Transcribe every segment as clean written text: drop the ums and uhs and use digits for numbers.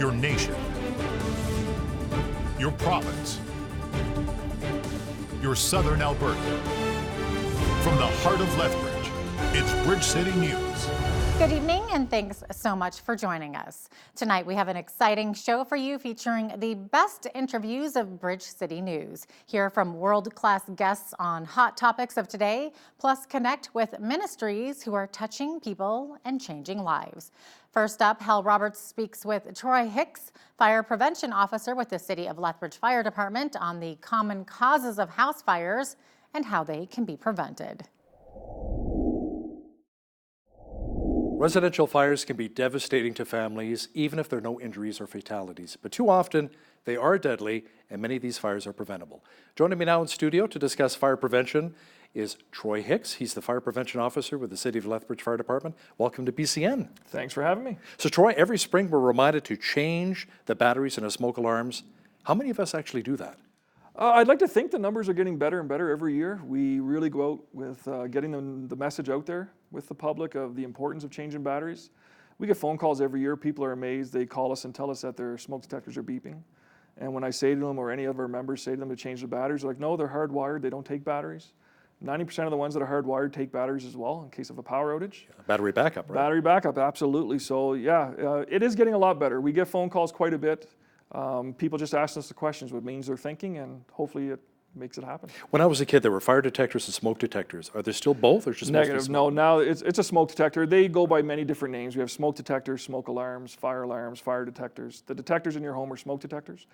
your nation, your province, your southern Alberta. From the heart of Lethbridge, it's Bridge City News. Good evening, and thanks so much for joining us. Tonight we have an exciting show for you featuring the best interviews of Bridge City News. Hear from world-class guests on hot topics of today, plus connect with ministries who are touching people and changing lives. First up, Hal Roberts speaks with Troy Hicks, Fire Prevention Officer with the City of Lethbridge Fire Department, on the common causes of house fires and how they can be prevented. Residential fires can be devastating to families, even if there are no injuries or fatalities. But too often, they are deadly, and many of these fires are preventable. Joining me now in studio to discuss fire prevention is Troy Hicks. He's the Fire Prevention Officer with the City of Lethbridge Fire Department. Welcome to BCN. Thanks for having me. So Troy, every spring we're reminded to change the batteries in our smoke alarms. How many of us actually do that? I'd like to think the numbers are getting better and better every year. We really go out with getting the message out there with the public of the importance of changing batteries. We get phone calls every year. People are amazed. They call us and tell us that their smoke detectors are beeping. And when I say to them, or any of our members say to them to change the batteries, they're like, no, they're hardwired. They don't take batteries. 90% of the ones that are hardwired take batteries as well in case of a power outage. Battery backup, right? Battery backup, absolutely. So yeah, it is getting a lot better. We get phone calls quite a bit. People just ask us the questions, what means they're thinking, and hopefully it makes it happen. When I was a kid, there were fire detectors and smoke detectors. Are there still both, or just negative? No, now it's a smoke detector. They go by many different names. We have smoke detectors, smoke alarms, fire detectors. The detectors in your home are smoke detectors.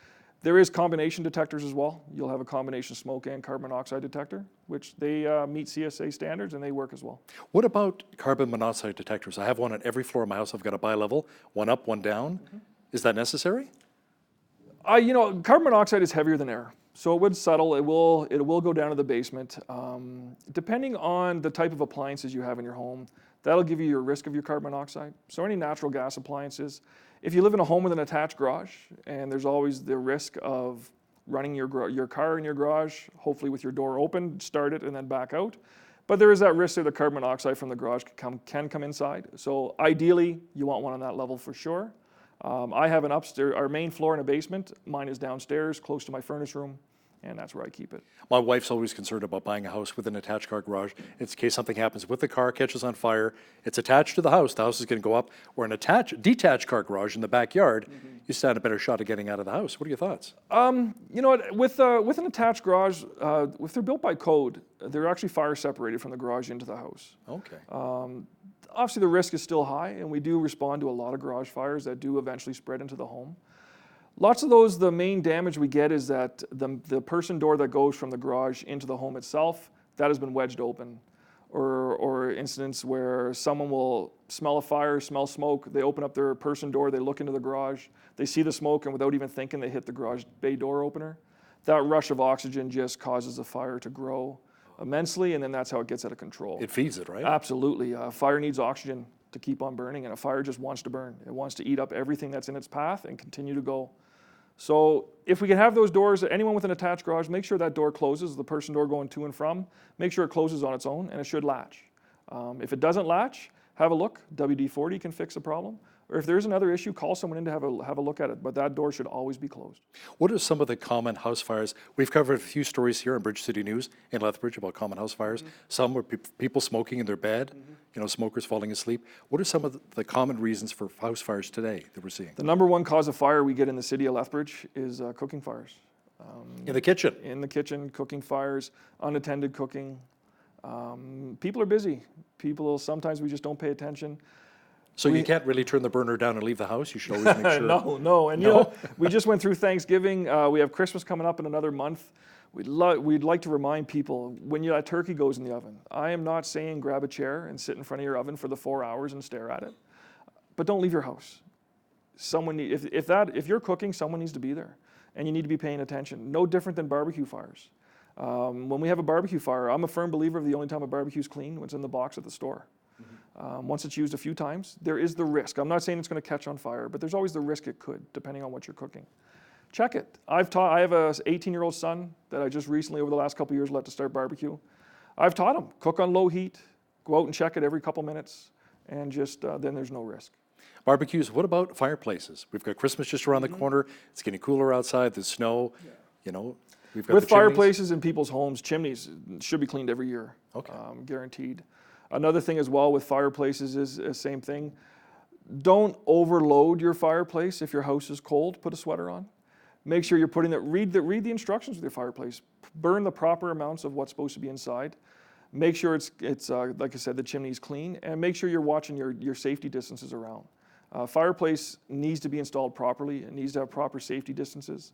There is combination detectors as well. You'll have a combination smoke and carbon monoxide detector, which they meet CSA standards and they work as well. What about carbon monoxide detectors? I have one on every floor of my house. I've got a bi-level, one up, one down. Mm-hmm. Is that necessary? Carbon monoxide is heavier than air, so it would settle. It will go down to the basement. Depending on the type of appliances you have in your home, that'll give you your risk of your carbon monoxide. So any natural gas appliances, if you live in a home with an attached garage, and there's always the risk of running your car in your garage, hopefully with your door open, start it and then back out. But there is that risk that the carbon monoxide from the garage can come inside. So ideally, you want one on that level for sure. I have an upstairs, our main floor in a basement. Mine is downstairs, close to my furnace room, and that's where I keep it. My wife's always concerned about buying a house with an attached car garage. In case something happens with the car, catches on fire, it's attached to the house is going to go up. Or an detached car garage in the backyard, you stand a better shot of getting out of the house. What are your thoughts? You know what, with an attached garage, if they're built by code, they're actually fire separated from the garage into the house. Okay. Obviously, the risk is still high, and we do respond to a lot of garage fires that do eventually spread into the home. Lots of those, the main damage we get is that the person door that goes from the garage into the home itself, that has been wedged open. Or incidents where someone will smell a fire, smell smoke, they open up their person door, they look into the garage, they see the smoke, and without even thinking, they hit the garage bay door opener. That rush of oxygen just causes the fire to grow immensely, and then that's how it gets out of control. It feeds it, right? Absolutely. Fire needs oxygen to keep on burning, and a fire just wants to burn. It wants to eat up everything that's in its path and continue to go. So if we can have those doors, anyone with an attached garage, make sure that door closes, the person door going to and from, make sure it closes on its own, and it should latch. If it doesn't latch, have a look. WD-40 can fix the problem. Or if there's another issue, call someone in to have a look at it. But that door should always be closed. What are some of the common house fires? We've covered a few stories here on Bridge City News in Lethbridge about common house fires. Mm-hmm. Some were people smoking in their bed, smokers falling asleep. What are some of the common reasons for house fires today that we're seeing? The number one cause of fire we get in the city of Lethbridge is cooking fires. In the kitchen? In the kitchen, cooking fires, unattended cooking. People are busy. Sometimes we just don't pay attention. So you can't really turn the burner down and leave the house? You should always make sure. No. And we just went through Thanksgiving. We have Christmas coming up in another month. We'd like to remind people, when that turkey goes in the oven, I am not saying grab a chair and sit in front of your oven for the 4 hours and stare at it. But don't leave your house. If you're cooking, someone needs to be there. And you need to be paying attention. No different than barbecue fires. When we have a barbecue fire, I'm a firm believer of the only time a barbecue is clean when it's in the box at the store. Once it's used a few times, there is the risk. I'm not saying it's going to catch on fire, but there's always the risk it could, depending on what you're cooking. Check it. I have a 18-year-old son that I just recently, over the last couple of years, let to start barbecue. I've taught him, cook on low heat, go out and check it every couple minutes, and just then there's no risk. Barbecues, what about fireplaces? We've got Christmas just around the corner. It's getting cooler outside, there's snow, you know. We've got With the chimneys. fireplaces in people's homes, chimneys should be cleaned every year, Okay. Guaranteed. Another thing as well with fireplaces is the same thing. Don't overload your fireplace. If your house is cold, put a sweater on. Make sure you're putting that, read the instructions with your fireplace. Burn the proper amounts of what's supposed to be inside. Make sure it's like I said, the chimney's clean, and make sure you're watching your safety distances around. Fireplace needs to be installed properly. It needs to have proper safety distances.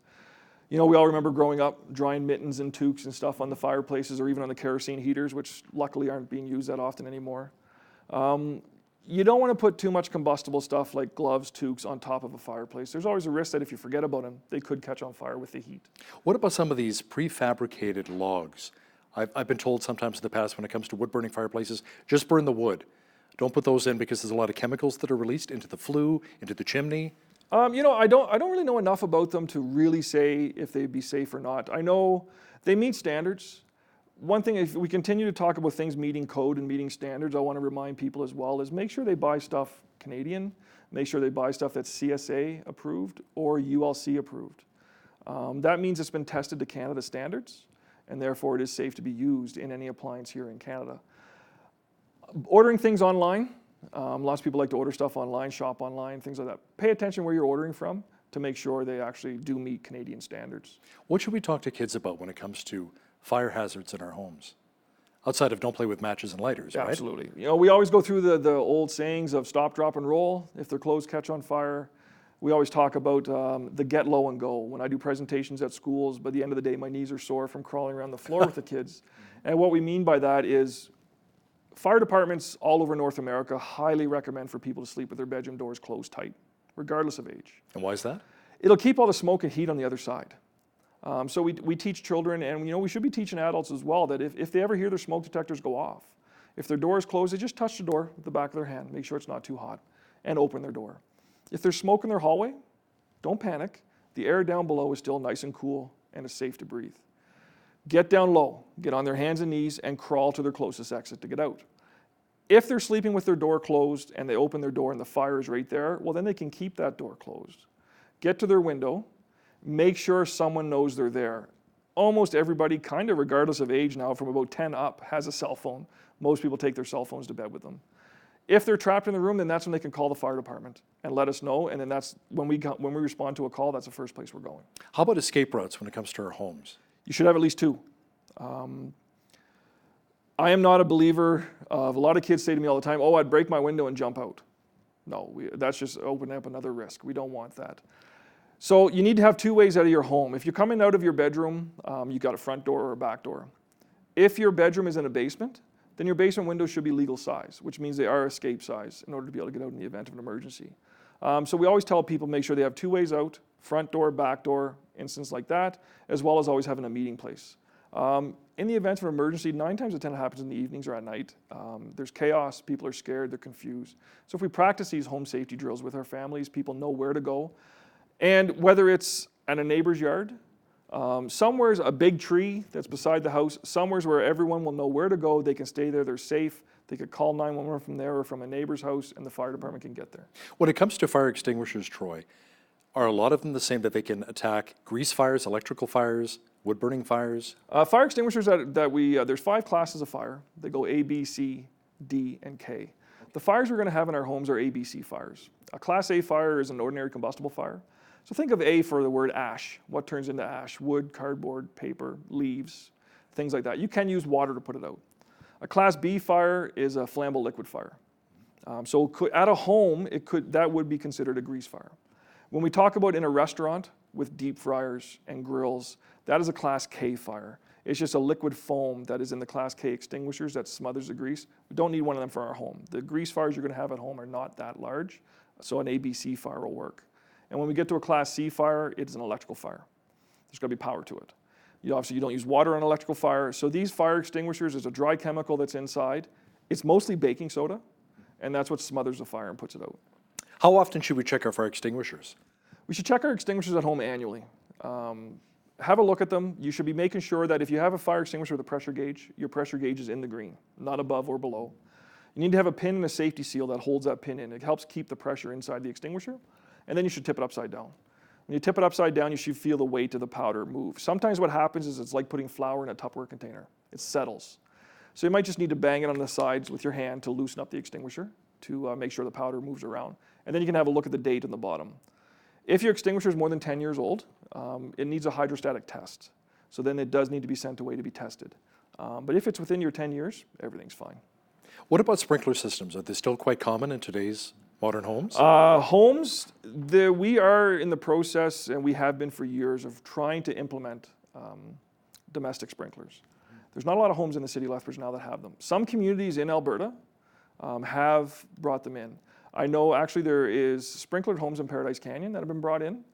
You know, we all remember growing up drying mittens and toques and stuff on the fireplaces or even on the kerosene heaters, which luckily aren't being used that often anymore. You don't want to put too much combustible stuff like gloves, toques on top of a fireplace. There's always a risk that if you forget about them, they could catch on fire with the heat. What about some of these prefabricated logs? I've been told sometimes in the past when it comes to wood-burning fireplaces, just burn the wood. Don't put those in because there's a lot of chemicals that are released into the flue, into the chimney. You know, I don't really know enough about them to really say if they'd be safe or not. I know they meet standards. One thing, if we continue to talk about things meeting code and meeting standards, I want to remind people as well is make sure they buy stuff Canadian, make sure they buy stuff that's CSA approved or ULC approved. That means it's been tested to Canada standards, and therefore it is safe to be used in any appliance here in Canada. Ordering things online, lots of people like to order stuff online, shop online, things like that. Pay attention where you're ordering from to make sure they actually do meet Canadian standards. What should we talk to kids about when it comes to fire hazards in our homes? Outside of don't play with matches and lighters, right? Absolutely. You know, we always go through the old sayings of stop, drop, and roll. If their clothes catch on fire, we always talk about the get low and go. When I do presentations at schools, by the end of the day, my knees are sore from crawling around the floor with the kids. And what we mean by that is fire departments all over North America highly recommend for people to sleep with their bedroom doors closed tight, regardless of age. And why is that? It'll keep all the smoke and heat on the other side. So we teach children, and you know, we should be teaching adults as well, that if they ever hear their smoke detectors go off, if their door is closed, they just touch the door with the back of their hand, make sure it's not too hot, and open their door. If there's smoke in their hallway, don't panic. The air down below is still nice and cool, and it's safe to breathe. Get down low, get on their hands and knees, and crawl to their closest exit to get out. If they're sleeping with their door closed and they open their door and the fire is right there, well, then they can keep that door closed. Get to their window, make sure someone knows they're there. Almost everybody, kind of regardless of age now, from about 10 up, has a cell phone. Most people take their cell phones to bed with them. If they're trapped in the room, then that's when they can call the fire department and let us know, and then that's when we respond to a call, that's the first place we're going. How about escape routes when it comes to our homes? You should have at least two. I am not a believer of, a lot of kids say to me all the time, oh, I'd break my window and jump out. No, that's just opening up another risk. We don't want that. So you need to have two ways out of your home. If you're coming out of your bedroom, you've got a front door or a back door. If your bedroom is in a basement, then your basement windows should be legal size, which means they are escape size in order to be able to get out in the event of an emergency. So we always tell people make sure they have two ways out, front door, back door, instance like that, as well as always having a meeting place. In the event of an emergency, 9 times out of 10 it happens in the evenings or at night. There's chaos, people are scared, they're confused. So if we practice these home safety drills with our families, people know where to go. And whether it's at a neighbor's yard, somewhere's a big tree that's beside the house, somewhere's where everyone will know where to go, they can stay there, they're safe, they could call 911 from there or from a neighbor's house, and the fire department can get there. When it comes to fire extinguishers, Troy, are a lot of them the same, that they can attack grease fires, electrical fires, wood-burning fires? Fire extinguishers there's 5 classes of fire. They go A, B, C, D, and K. The fires we're going to have in our homes are ABC fires. A Class A fire is an ordinary combustible fire. So think of A for the word ash. What turns into ash? Wood, cardboard, paper, leaves, things like that. You can use water to put it out. A Class B fire is a flammable liquid fire. At a home, that would be considered a grease fire. When we talk about in a restaurant with deep fryers and grills, that is a Class K fire. It's just a liquid foam that is in the Class K extinguishers that smothers the grease. We don't need one of them for our home. The grease fires you're going to have at home are not that large, so an ABC fire will work. And when we get to a Class C fire, it's an electrical fire. There's going to be power to it. Obviously, you don't use water on electrical fire. So these fire extinguishers is a dry chemical that's inside. It's mostly baking soda, and that's what smothers the fire and puts it out. How often should we check our fire extinguishers? We should check our extinguishers at home annually. Have a look at them. You should be making sure that if you have a fire extinguisher with a pressure gauge, your pressure gauge is in the green, not above or below. You need to have a pin and a safety seal that holds that pin in. It helps keep the pressure inside the extinguisher. And then you should tip it upside down. When you tip it upside down, you should feel the weight of the powder move. Sometimes what happens is it's like putting flour in a Tupperware container. It settles. So you might just need to bang it on the sides with your hand to loosen up the extinguisher to make sure the powder moves around. And then you can have a look at the date on the bottom. If your extinguisher is more than 10 years old, it needs a hydrostatic test. So then it does need to be sent away to be tested. But if it's within your 10 years, everything's fine. What about sprinkler systems? Are they still quite common in today's modern homes? We are in the process, and we have been for years, of trying to implement domestic sprinklers. There's not a lot of homes in the city of Lethbridge now that have them. Some communities in Alberta have brought them in. I know actually there is sprinklered homes in Paradise Canyon that have been brought in.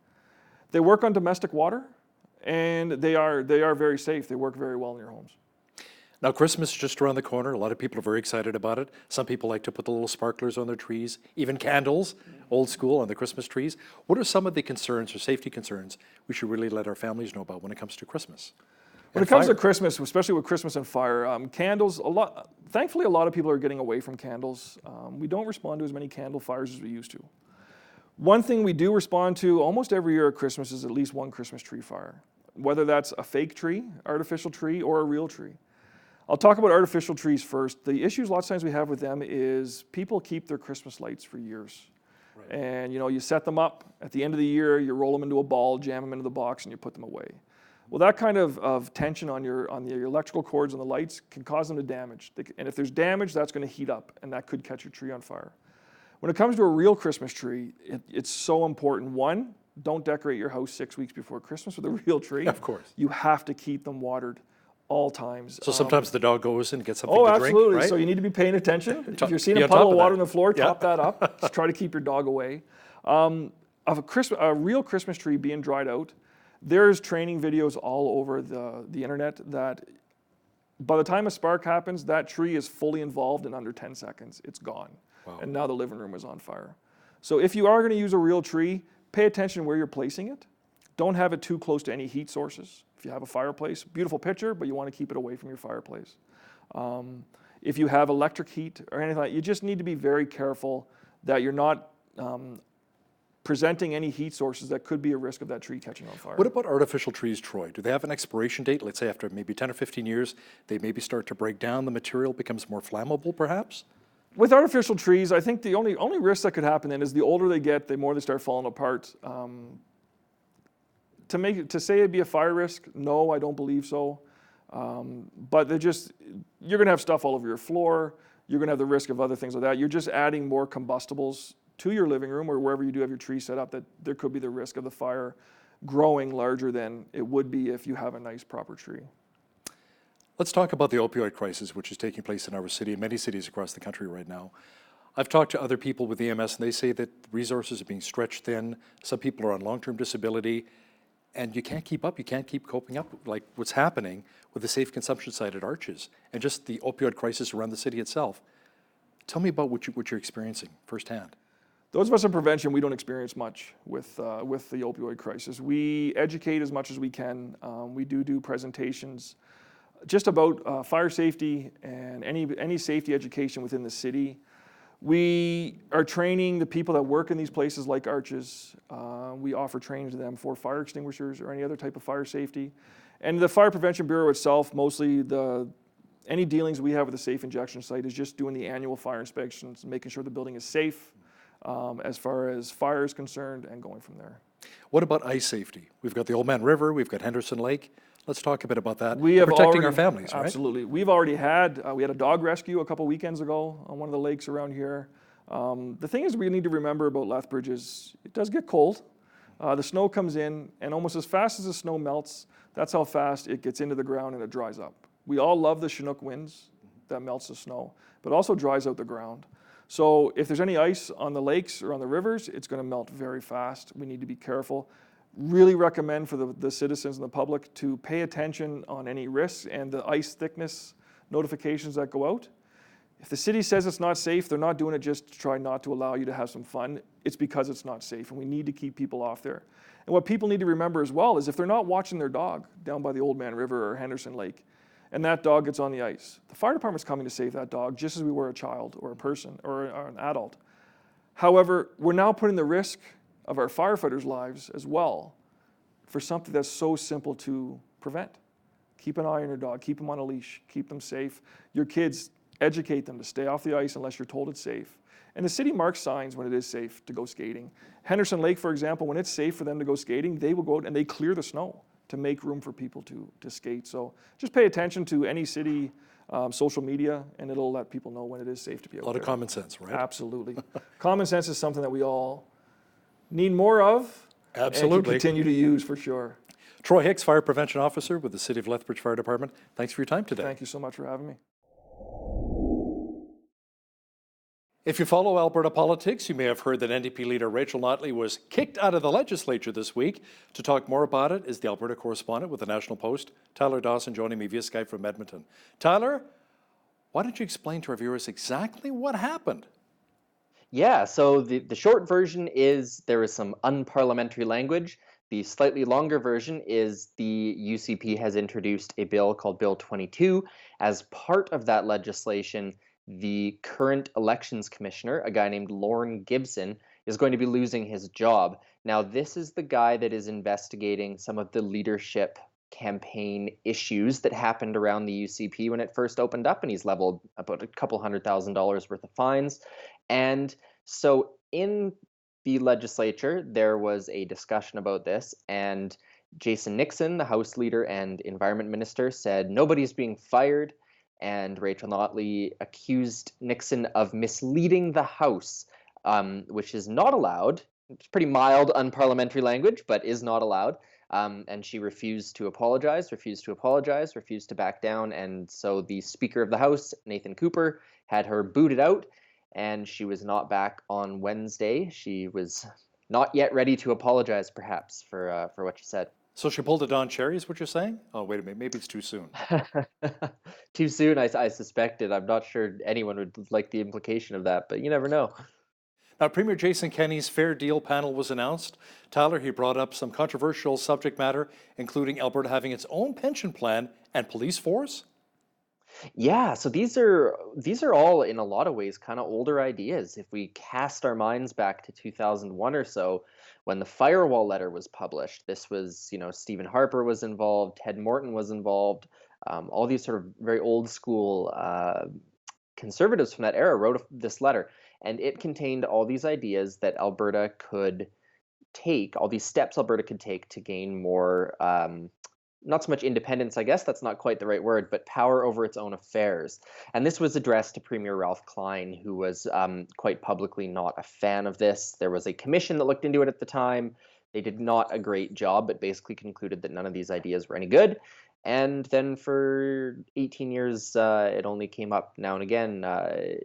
They work on domestic water, and they are very safe. They work very well in your homes. Now, Christmas is just around the corner. A lot of people are very excited about it. Some people like to put the little sparklers on their trees, even candles, old school, on the Christmas trees. What are some of the concerns or safety concerns we should really let our families know about when it comes to Christmas? When it comes to Christmas, especially with Christmas and fire, candles, thankfully a lot of people are getting away from candles. We don't respond to as many candle fires as we used to. One thing we do respond to almost every year at Christmas is at least one Christmas tree fire, whether that's a fake tree, artificial tree, or a real tree. I'll talk about artificial trees first. The issues lots of times we have with them is people keep their Christmas lights for years. Right. And you set them up, at the end of the year, you roll them into a ball, jam them into the box, and you put them away. Well, that kind of tension on your electrical cords and the lights can cause them to damage. And if there's damage, that's going to heat up, and that could catch your tree on fire. When it comes to a real Christmas tree, it's so important. One, don't decorate your house 6 weeks before Christmas with a real tree. Of course. You have to keep them watered all times. So sometimes the dog goes and gets something to drink, absolutely. right? So you need to be paying attention. If you're seeing a puddle of water on the floor, top that up. Just try to keep your dog away. Of a real Christmas tree being dried out, there's training videos all over the internet that by the time a spark happens, that tree is fully involved in under 10 seconds. It's gone. Wow. And now the living room is on fire. So if you are going to use a real tree, pay attention where you're placing it. Don't have it too close to any heat sources. If you have a fireplace, beautiful picture, but you want to keep it away from your fireplace. If you have electric heat or anything like that, you just need to be very careful that you're not presenting any heat sources that could be a risk of that tree catching on fire. What about artificial trees, Troy? Do they have an expiration date? Let's say after maybe 10 or 15 years, they maybe start to break down, the material becomes more flammable perhaps? With artificial trees, I think the only risk that could happen then is the older they get, the more they start falling apart. To say it'd be a fire risk, no, I don't believe so. But you're going to have stuff all over your floor. You're going to have the risk of other things like that. You're just adding more combustibles to your living room or wherever you do have your tree set up, that there could be the risk of the fire growing larger than it would be if you have a nice proper tree. Let's talk about the opioid crisis, which is taking place in our city and many cities across the country right now. I've talked to other people with EMS, and they say that resources are being stretched thin. Some people are on long-term disability, and you can't keep up. You can't keep coping up like what's happening with the safe consumption site at Arches and just the opioid crisis around the city itself. Tell me about what you're experiencing firsthand. Those of us in prevention, we don't experience much with the opioid crisis. We educate as much as we can. We do presentations just about fire safety and any safety education within the city. We are training the people that work in these places like Arches. We offer training to them for fire extinguishers or any other type of fire safety. And the Fire Prevention Bureau itself, mostly any dealings we have with the safe injection site is just doing the annual fire inspections, making sure the building is safe as far as fire is concerned, and going from there. What about ice safety? We've got the Old Man River, we've got Henderson Lake. Let's talk a bit about that. We have protecting our families, right? Absolutely. We've already had a dog rescue a couple weekends ago on one of the lakes around here. The thing is we need to remember about Lethbridge is it does get cold. The snow comes in, and almost as fast as the snow melts, that's how fast it gets into the ground and it dries up. We all love the Chinook winds that melts the snow, but also dries out the ground. So if there's any ice on the lakes or on the rivers, it's going to melt very fast. We need to be careful. Really recommend for the citizens and the public to pay attention on any risks and the ice thickness notifications that go out. If the city says it's not safe, they're not doing it just to try not to allow you to have some fun. It's because it's not safe, and we need to keep people off there. And what people need to remember as well is if they're not watching their dog down by the Old Man River or Henderson Lake, and that dog gets on the ice. The fire department's coming to save that dog just as we were a child or a person or an adult. However, we're now putting the risk of our firefighters' lives as well for something that's so simple to prevent. Keep an eye on your dog, keep them on a leash, keep them safe. Your kids, educate them to stay off the ice unless you're told it's safe. And the city marks signs when it is safe to go skating. Henderson Lake, for example, when it's safe for them to go skating, they will go out and they clear the snow to make room for people to skate. So just pay attention to any city social media, and it'll let people know when it is safe to be out there. A lot of common sense, right? Absolutely. Common sense is something that we all need more of. Absolutely. And can continue to use for sure. Troy Hicks, Fire Prevention Officer with the City of Lethbridge Fire Department. Thanks for your time today. Thank you so much for having me. If you follow Alberta politics, you may have heard that NDP leader Rachel Notley was kicked out of the legislature this week. To talk more about it is the Alberta correspondent with the National Post, Tyler Dawson, joining me via Skype from Edmonton. Tyler, why don't you explain to our viewers exactly what happened? Yeah, so the short version is there is some unparliamentary language. The slightly longer version is the UCP has introduced a bill called Bill 22. As part of that legislation, the current elections commissioner, a guy named Lorne Gibson, is going to be losing his job. Now, this is the guy that is investigating some of the leadership campaign issues that happened around the UCP when it first opened up, and he's leveled about a couple $100,000 worth of fines. And so in the legislature, there was a discussion about this, and Jason Nixon, the House Leader and Environment Minister, said nobody's being fired. And Rachel Notley accused Nixon of misleading the House, which is not allowed. It's pretty mild unparliamentary language, but is not allowed. And she refused to apologize, refused to back down. And so the Speaker of the House, Nathan Cooper, had her booted out, and she was not back on Wednesday. She was not yet ready to apologize, perhaps, for what she said. So she pulled a Don Cherry, is what you're saying? Oh, wait a minute, maybe it's too soon. Too soon, I suspected. I'm not sure anyone would like the implication of that, but you never know. Now, Premier Jason Kenney's Fair Deal panel was announced. Tyler, he brought up some controversial subject matter, including Alberta having its own pension plan and police force. Yeah, so these are all in a lot of ways kind of older ideas. If we cast our minds back to 2001 or so, when the firewall letter was published, this was, Stephen Harper was involved, Ted Morton was involved, all these sort of very old school conservatives from that era wrote this letter, and it contained all these ideas that Alberta could take, all these steps Alberta could take to gain more not so much independence, I guess that's not quite the right word, but power over its own affairs. And this was addressed to Premier Ralph Klein, who was quite publicly not a fan of this. There was a commission that looked into it at the time. They did not a great job, but basically concluded that none of these ideas were any good. And then for 18 years, it only came up now and again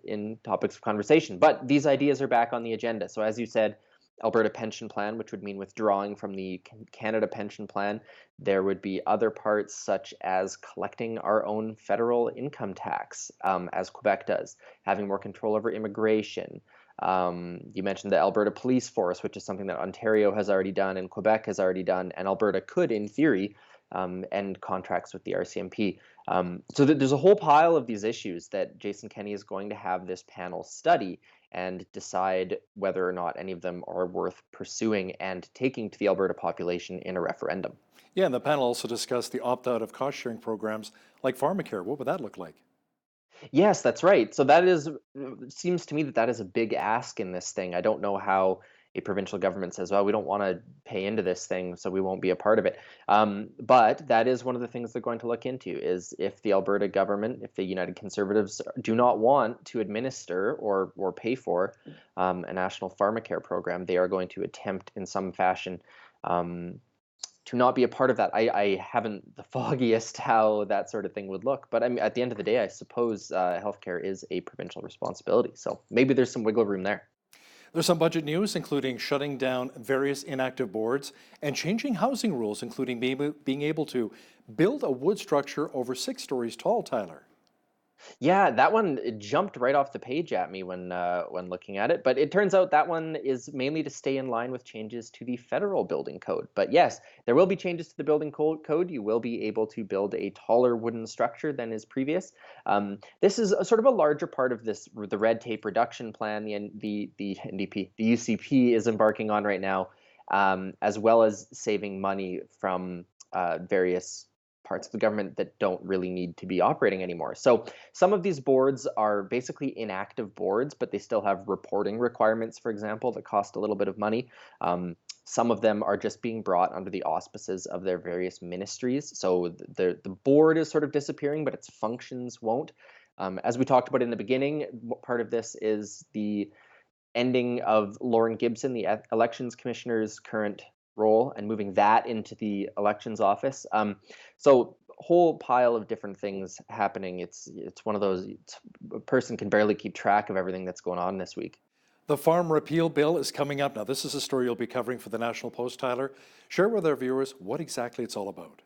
in topics of conversation. But these ideas are back on the agenda. So as you said, Alberta pension plan, which would mean withdrawing from the Canada pension plan. There would be other parts such as collecting our own federal income tax, as Quebec does, having more control over immigration. You mentioned the Alberta police force, which is something that Ontario has already done and Quebec has already done, and Alberta could, in theory, end contracts with the RCMP. So there's a whole pile of these issues that Jason Kenney is going to have this panel study and decide whether or not any of them are worth pursuing and taking to the Alberta population in a referendum. Yeah, and the panel also discussed the opt-out of cost-sharing programs like pharmacare. What would that look like? Yes, that's right. So seems to me that is a big ask in this thing. I don't know how a provincial government says, well, we don't want to pay into this thing, so we won't be a part of it. But that is one of the things they're going to look into, is if the Alberta government, if the United Conservatives do not want to administer or pay for a national pharmacare program, they are going to attempt in some fashion to not be a part of that. I haven't the foggiest how that sort of thing would look, but I mean, at the end of the day, I suppose healthcare is a provincial responsibility. So maybe there's some wiggle room there. There's some budget news, including shutting down various inactive boards and changing housing rules, including being able to build a wood structure over 6 stories tall, Tyler. Yeah, that one it jumped right off the page at me when looking at it. But it turns out that one is mainly to stay in line with changes to the federal building code. But yes, there will be changes to the building code. You will be able to build a taller wooden structure than is previous. This is a sort of a larger part of the red tape reduction plan the NDP, the UCP is embarking on right now, as well as saving money from various parts of the government that don't really need to be operating anymore. So some of these boards are basically inactive boards, but they still have reporting requirements, for example, that cost a little bit of money. Some of them are just being brought under the auspices of their various ministries. So the board is sort of disappearing, but its functions won't. As we talked about in the beginning, part of this is the ending of Lauren Gibson, the elections commissioner's current role, and moving that into the elections office. So whole pile of different things happening. It's one of those, a person can barely keep track of everything that's going on this week. The farm repeal bill is coming up. Now, this is a story you'll be covering for the National Post, Tyler. Share with our viewers what exactly it's all about.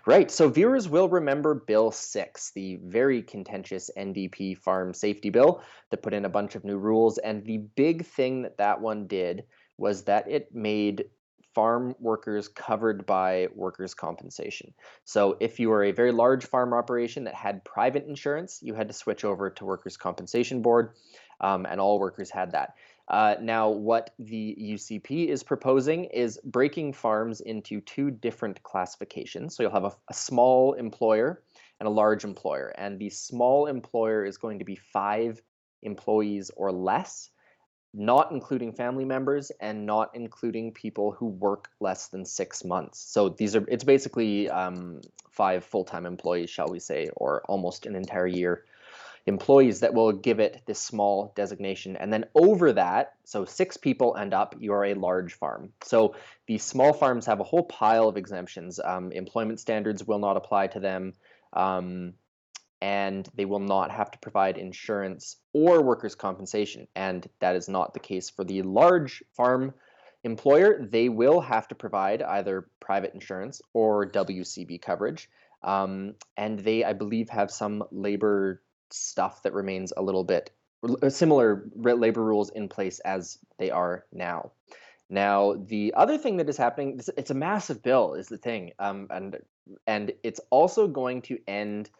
Right, so viewers will remember Bill 6, the very contentious NDP farm safety bill that put in a bunch of new rules. And the big thing that one did was that it made farm workers covered by workers' compensation. So if you were a very large farm operation that had private insurance, you had to switch over to workers' compensation board, and all workers had that. Now, what the UCP is proposing is breaking farms into two different classifications. So you'll have a small employer and a large employer. And the small employer is going to be 5 employees or less, not including family members and not including people who work less than 6 months. So it's basically 5 full-time employees, shall we say, or almost an entire year employees that will give it this small designation. And then over that, so 6 people and up, you're a large farm. So these small farms have a whole pile of exemptions. Employment standards will not apply to them, and they will not have to provide insurance or workers' compensation. And that is not the case for the large farm employer. They will have to provide either private insurance or WCB coverage. And they, I believe, have some labor stuff that remains a little bit similar labor rules in place as they are now. Now, the other thing that is happening, it's a massive bill is the thing, and it's also going to end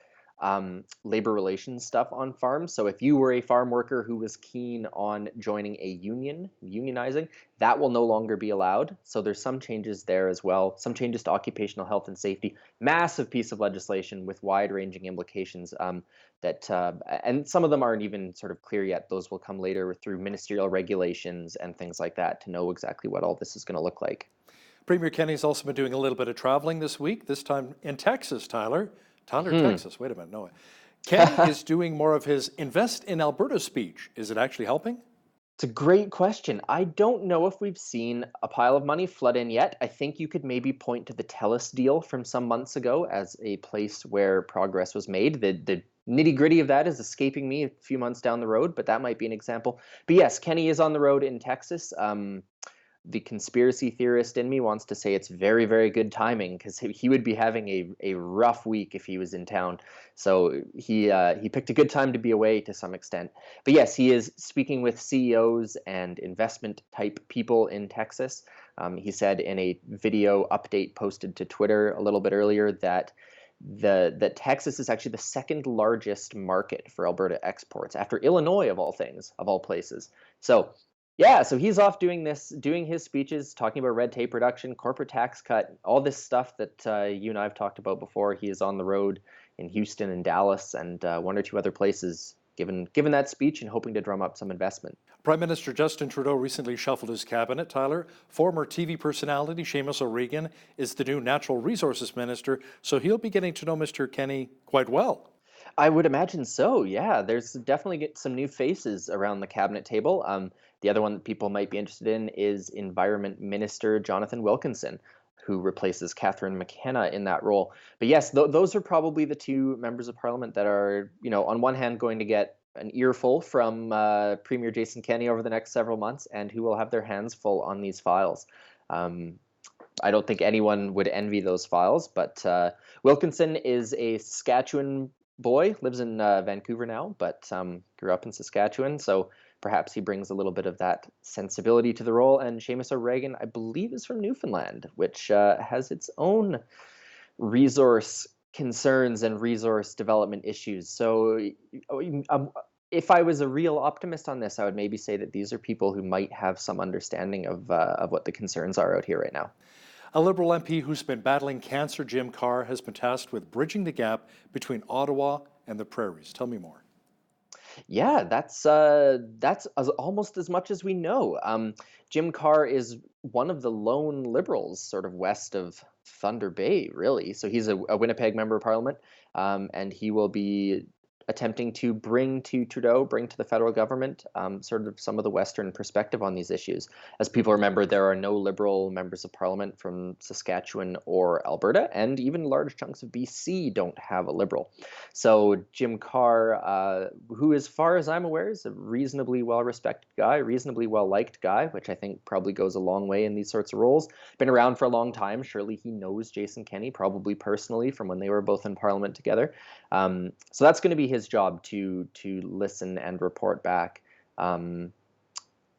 labor relations stuff on farms. So if you were a farm worker who was keen on joining a unionizing, that will no longer be allowed. So there's some changes there as well, some changes to occupational health and safety. Massive piece of legislation with wide-ranging implications and some of them aren't even sort of clear yet. Those will come later through ministerial regulations and things like that to know exactly what all this is going to look like. Premier Kenney's also been doing a little bit of traveling this week, this time in Texas, Tyler. Texas. Wait a minute, no. Kenney is doing more of his Invest in Alberta speech. Is it actually helping? It's a great question. I don't know if we've seen a pile of money flood in yet. I think you could maybe point to the TELUS deal from some months ago as a place where progress was made. The nitty-gritty of that is escaping me a few months down the road, but that might be an example. But yes, Kenney is on the road in Texas. The conspiracy theorist in me wants to say it's very, very good timing because he would be having a rough week if he was in town. So he picked a good time to be away to some extent. But yes, he is speaking with CEOs and investment type people in Texas. He said in a video update posted to Twitter a little bit earlier that Texas is actually the second largest market for Alberta exports after Illinois, of all things, of all places. So yeah, so he's off doing his speeches, talking about red tape reduction, corporate tax cut, all this stuff that you and I have talked about before. He is on the road in Houston and Dallas and one or two other places, given that speech and hoping to drum up some investment. Prime Minister Justin Trudeau recently shuffled his cabinet, Tyler. Former TV personality Seamus O'Regan is the new Natural Resources Minister, so he'll be getting to know Mr. Kenney quite well. I would imagine so, yeah. There's definitely some new faces around the cabinet table. The other one that people might be interested in is Environment Minister Jonathan Wilkinson, who replaces Catherine McKenna in that role. But yes, those are probably the two members of Parliament that are, on one hand going to get an earful from Premier Jason Kenney over the next several months, and who will have their hands full on these files. I don't think anyone would envy those files, but Wilkinson is a Saskatchewan boy, lives in Vancouver now, but grew up in Saskatchewan. So perhaps he brings a little bit of that sensibility to the role. And Seamus O'Regan, I believe, is from Newfoundland, which has its own resource concerns and resource development issues. So if I was a real optimist on this, I would maybe say that these are people who might have some understanding of what the concerns are out here right now. A Liberal MP who's been battling cancer, Jim Carr, has been tasked with bridging the gap between Ottawa and the prairies. Tell me more. Yeah, that's almost as much as we know. Jim Carr is one of the lone Liberals, sort of west of Thunder Bay, really. So he's a Winnipeg member of Parliament, and he will be attempting to bring to Trudeau, bring to the federal government, sort of some of the Western perspective on these issues. As people remember, there are no Liberal members of Parliament from Saskatchewan or Alberta, and even large chunks of BC don't have a Liberal. So Jim Carr, who as far as I'm aware is a reasonably well-respected guy, reasonably well-liked guy, which I think probably goes a long way in these sorts of roles. Been around for a long time. Surely he knows Jason Kenney, probably personally from when they were both in Parliament together. So that's going to be his job to listen and report back.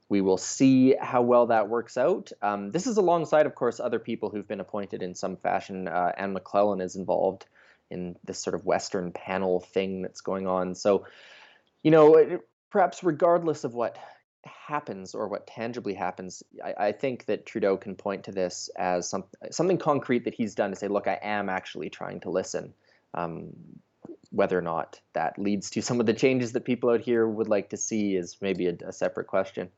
We will see how well that works out. This is alongside, of course, other people who've been appointed in some fashion. Anne McClellan is involved in this sort of Western panel thing that's going on. So, perhaps regardless of what happens or what tangibly happens, I think that Trudeau can point to this as something concrete that he's done to say, look, I am actually trying to listen. Whether or not that leads to some of the changes that people out here would like to see is maybe a separate question.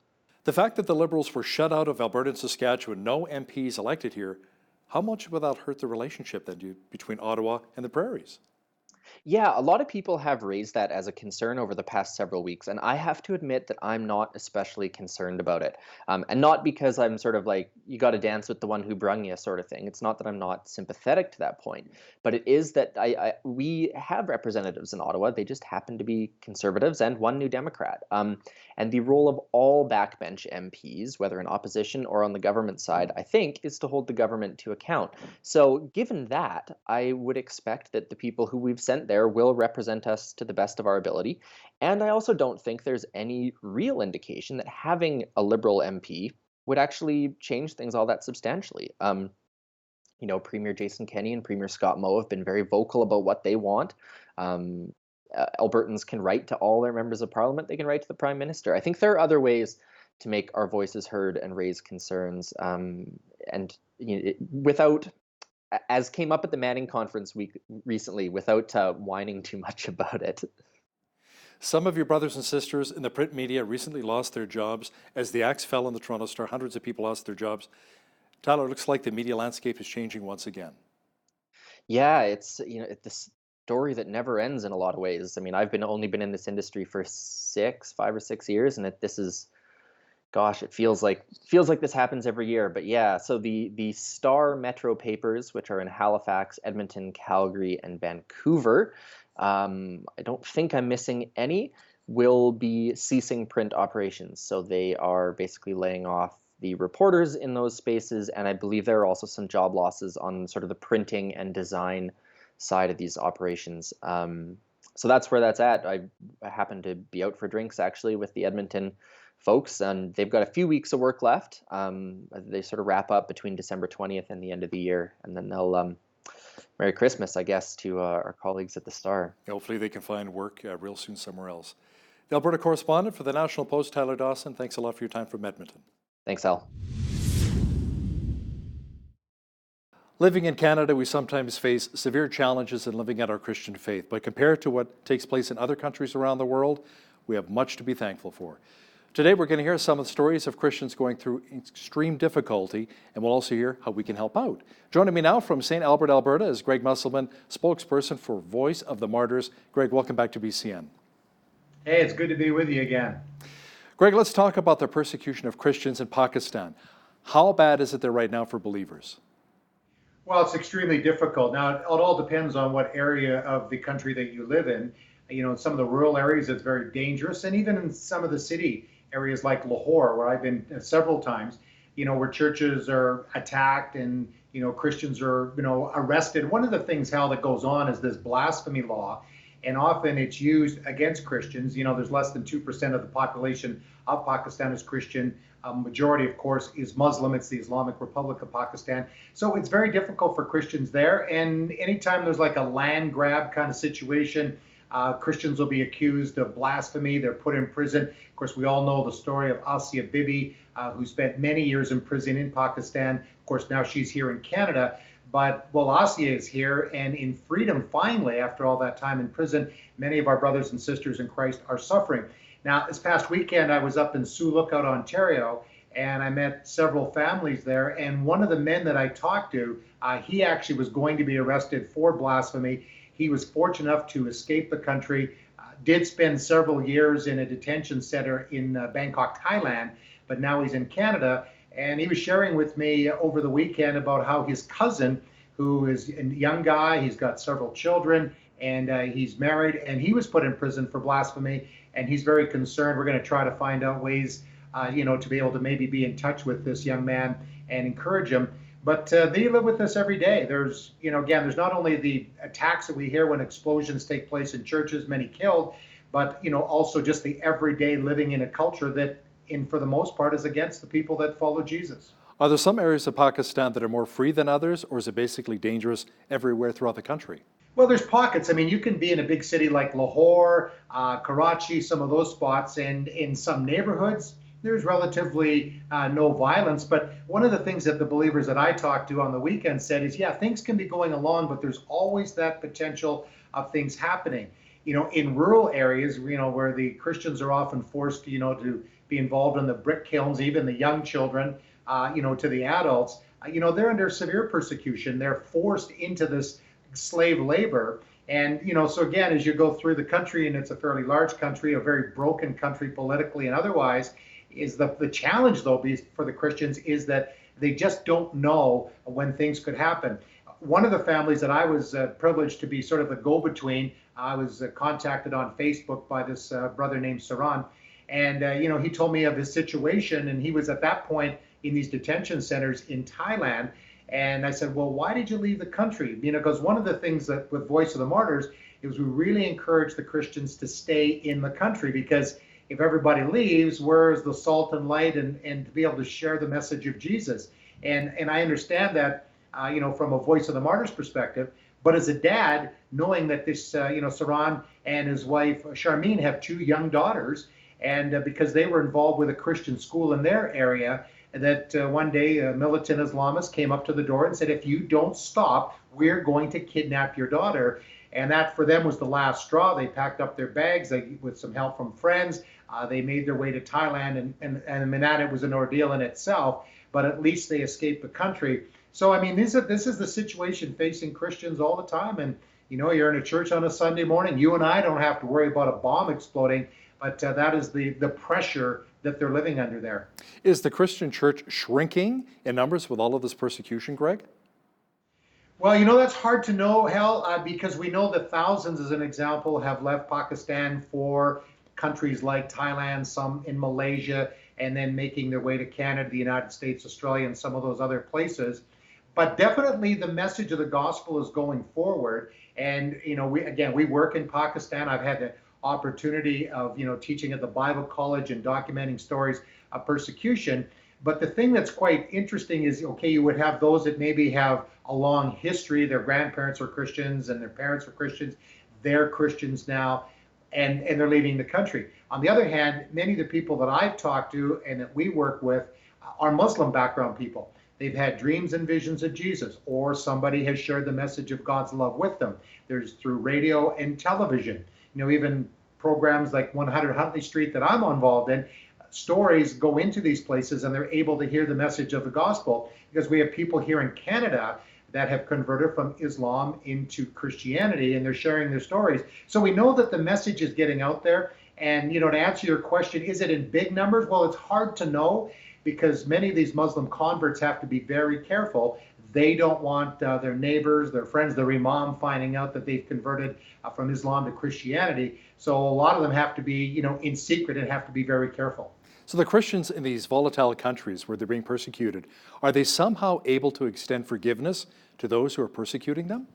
The fact that the Liberals were shut out of Alberta and Saskatchewan, no MPs elected here, how much will that hurt the relationship then between Ottawa and the prairies? Yeah, a lot of people have raised that as a concern over the past several weeks, and I have to admit that I'm not especially concerned about it. And not because I'm sort of like, you got to dance with the one who brung you sort of thing. It's not that I'm not sympathetic to that point, but it is that we have representatives in Ottawa. They just happen to be Conservatives and one New Democrat. And the role of all backbench MPs, whether in opposition or on the government side, I think, is to hold the government to account. So given that, I would expect that the people who we've sent there will represent us to the best of our ability. And I also don't think there's any real indication that having a Liberal MP would actually change things all that substantially. Premier Jason Kenney and Premier Scott Moe have been very vocal about what they want. Albertans can write to all their members of Parliament. They can write to the Prime Minister. I think there are other ways to make our voices heard and raise concerns, without, as came up at the Manning Conference week recently, without whining too much about it. Some of your brothers and sisters in the print media recently lost their jobs. As the axe fell on the Toronto Star, hundreds of people lost their jobs. Tyler, it looks like the media landscape is changing once again. Yeah, it's this story that never ends in a lot of ways. I mean, I've only been in this industry for 5 or 6 years, and this is, gosh, it feels like this happens every year. But yeah, so the Star Metro papers, which are in Halifax, Edmonton, Calgary, and Vancouver, I don't think I'm missing any, will be ceasing print operations. So they are basically laying off the reporters in those spaces, and I believe there are also some job losses on sort of the printing and design side of these operations. So that's where that's at. I happen to be out for drinks actually with the Edmonton folks, and they've got a few weeks of work left. They sort of wrap up between December 20th and the end of the year, and then they'll Merry Christmas, I guess, to our colleagues at the Star. Hopefully they can find work real soon somewhere else. The Alberta correspondent for the National Post, Tyler Dawson, thanks a lot for your time from Edmonton. Thanks, Al. Living in Canada, we sometimes face severe challenges in living out our Christian faith, but compared to what takes place in other countries around the world, we have much to be thankful for. Today, we're going to hear some of the stories of Christians going through extreme difficulty, and we'll also hear how we can help out. Joining me now from St. Albert, Alberta, is Greg Musselman, spokesperson for Voice of the Martyrs. Greg, welcome back to BCN. Hey, it's good to be with you again. Greg, let's talk about the persecution of Christians in Pakistan. How bad is it there right now for believers? Well, it's extremely difficult. Now, it all depends on what area of the country that you live in. In some of the rural areas, it's very dangerous. And even in some of the city areas like Lahore, where I've been several times, where churches are attacked and, Christians are, arrested. One of the things, Hal, that goes on is this blasphemy law. and often it's used against Christians. There's less than 2% of the population of Pakistan is Christian. Majority, of course, is Muslim. It's the Islamic Republic of Pakistan. So it's very difficult for Christians there. And anytime there's like a land grab kind of situation, Christians will be accused of blasphemy. They're put in prison. Of course, we all know the story of Asia Bibi, who spent many years in prison in Pakistan. Of course, now she's here in Canada. But Asia is here and in freedom finally after all that time in prison. Many of our brothers and sisters in Christ are suffering. Now, this past weekend, I was up in Sioux Lookout, Ontario, and I met several families there. And one of the men that I talked to, he actually was going to be arrested for blasphemy. He was fortunate enough to escape the country, did spend several years in a detention center in Bangkok, Thailand, but now he's in Canada. And he was sharing with me over the weekend about how his cousin, who is a young guy, he's got several children, and he's married, and he was put in prison for blasphemy. And he's very concerned. We're going to try to find out ways, to be able to maybe be in touch with this young man and encourage him. But they live with us every day. There's, again, there's not only the attacks that we hear when explosions take place in churches, many killed, but, also just the everyday living in a culture that, for the most part, is against the people that follow Jesus. Are there some areas of Pakistan that are more free than others, or is it basically dangerous everywhere throughout the country? Well, there's pockets. I mean, you can be in a big city like Lahore, Karachi, some of those spots, and in some neighborhoods, there's relatively no violence. But one of the things that the believers that I talked to on the weekend said is, yeah, things can be going along, but there's always that potential of things happening. In rural areas, where the Christians are often forced, to be involved in the brick kilns, even the young children, to the adults, they're under severe persecution. They're forced into this slave labor. And, so again, as you go through the country, and it's a fairly large country, a very broken country politically and otherwise, is the challenge, though, for the Christians is that they just don't know when things could happen. One of the families that I was privileged to be sort of the go-between, I was contacted on Facebook by this brother named Saran. And, he told me of his situation, and he was at that point in these detention centers in Thailand. And I said, well, why did you leave the country? Because one of the things that with Voice of the Martyrs is we really encourage the Christians to stay in the country, because if everybody leaves, where's the salt and light and to be able to share the message of Jesus? And I understand that, from a Voice of the Martyrs perspective. But as a dad, knowing that this, Saran and his wife, Charmine, have two young daughters, and because they were involved with a Christian school in their area, that one day a militant Islamist came up to the door and said, if you don't stop, we're going to kidnap your daughter. And that for them was the last straw. They packed up their bags with some help from friends. They made their way to Thailand, and I mean, that it was an ordeal in itself, but at least they escaped the country. So, I mean, this is the situation facing Christians all the time. And, you're in a church on a Sunday morning. You and I don't have to worry about a bomb exploding, but that is the pressure that they're living under there. Is the Christian church shrinking in numbers with all of this persecution, Greg? Well, that's hard to know, Hal, because we know that thousands, as an example, have left Pakistan for countries like Thailand, some in Malaysia, and then making their way to Canada, the United States, Australia, and some of those other places. But definitely the message of the gospel is going forward. And, we work in Pakistan. I've had the opportunity of, teaching at the Bible College and documenting stories of persecution. But the thing that's quite interesting is, you would have those that maybe have a long history. Their grandparents were Christians and their parents were Christians. They're Christians now, and they're leaving the country. On the other hand, many of the people that I've talked to and that we work with are Muslim background people. They've had dreams and visions of Jesus, or somebody has shared the message of God's love with them. There's through radio and television. Even programs like 100 Huntley Street that I'm involved in, stories go into these places and they're able to hear the message of the gospel, because we have people here in Canada that have converted from Islam into Christianity, and they're sharing their stories. So we know that the message is getting out there. And, to answer your question, is it in big numbers? Well, it's hard to know, because many of these Muslim converts have to be very careful. They don't want their neighbors, their friends, their imam finding out that they've converted from Islam to Christianity. So a lot of them have to be, in secret, and have to be very careful. So the Christians in these volatile countries where they're being persecuted, are they somehow able to extend forgiveness to those who are persecuting them?